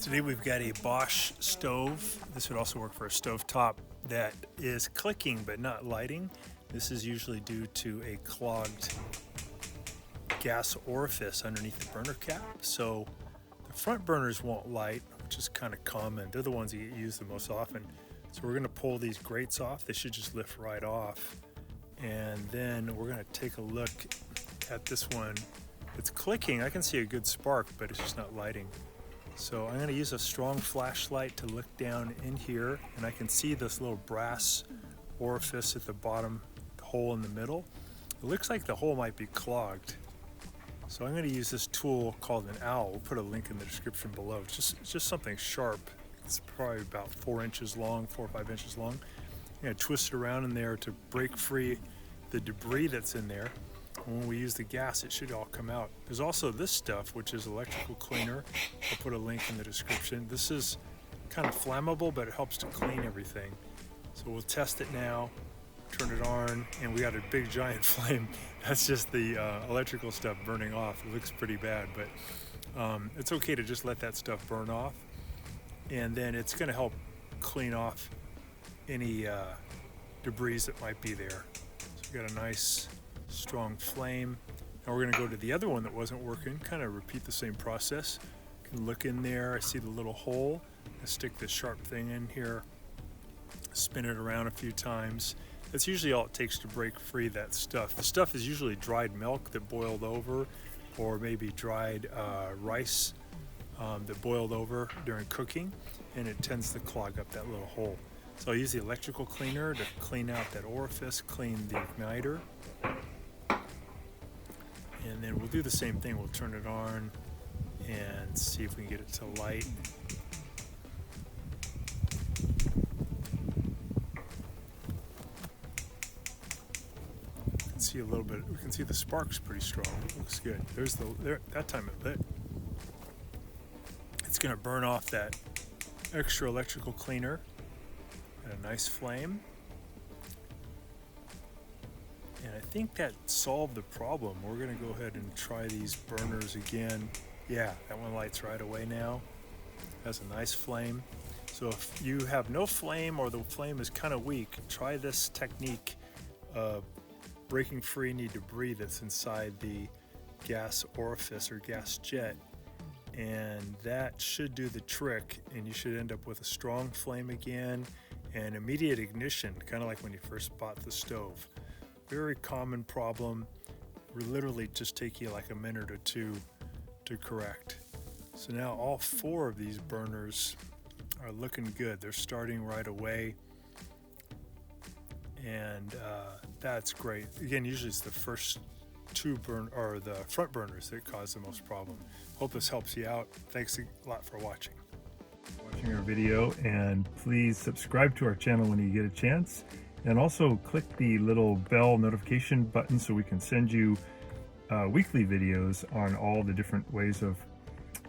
Today we've got a Bosch stove. This would also work for a stovetop that is clicking but not lighting. This is usually due to a clogged gas orifice underneath the burner cap. So the front burners won't light, which is kind of common. They're the ones that get used the most often. So we're going to pull these grates off. They should just lift right off. And then we're going to take a look at this one. It's clicking. I can see a good spark, but it's just not lighting. So I'm going to use a strong flashlight to look down in here, and I can see this little brass orifice at the bottom, the hole in the middle. It looks like the hole might be clogged. So I'm going to use this tool called an owl. We'll put a link in the description below. It's just something sharp. It's probably about 4 inches long, 4 or 5 inches long. I'm going to twist it around in there to break free the debris that's in there. When we use the gas, it should all come out. There's also this stuff, which is electrical cleaner. I'll put a link in the description. This is kind of flammable, but it helps to clean everything. So we'll test it now, turn it on, and we got a big giant flame. That's just the electrical stuff burning off. It looks pretty bad, but it's okay to just let that stuff burn off. And then it's gonna help clean off any debris that might be there. So we got a nice strong flame. Now we're going to go to the other one that wasn't working, kind of repeat the same process. You can look in there, I see the little hole. I stick this sharp thing in here, spin it around a few times. That's usually all it takes to break free that stuff. The stuff is usually dried milk that boiled over, or maybe dried rice that boiled over during cooking, and it tends to clog up that little hole. So I'll use the electrical cleaner to clean out that orifice, clean the igniter. And then we'll do the same thing. We'll turn it on and see if we can get it to light. You can see a little bit. We can see the sparks pretty strong. It looks good. That time it lit. It's going to burn off that extra electrical cleaner at a nice flame. And I think that solved the problem. We're gonna go ahead and try these burners again. Yeah, that one lights right away now. Has a nice flame. So if you have no flame or the flame is kind of weak, try this technique of breaking free any debris that's inside the gas orifice or gas jet. And that should do the trick, and you should end up with a strong flame again and immediate ignition, kind of like when you first bought the stove. Very common problem. Will literally just take you like a minute or two to correct. So now all 4 of these burners are looking good. They're starting right away, and that's great. Again, usually it's the first 2 the front burners that cause the most problem. Hope this helps you out. Thanks a lot for watching our video, and please subscribe to our channel when you get a chance. And also click the little bell notification button so we can send you weekly videos on all the different ways of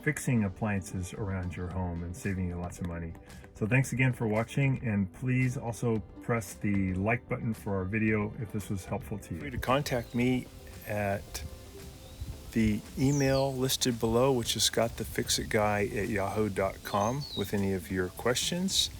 fixing appliances around your home and saving you lots of money. So thanks again for watching, and please also press the like button for our video if this was helpful to you. Feel free to contact me at the email listed below, which is scottthefixitguy@yahoo.com, with any of your questions.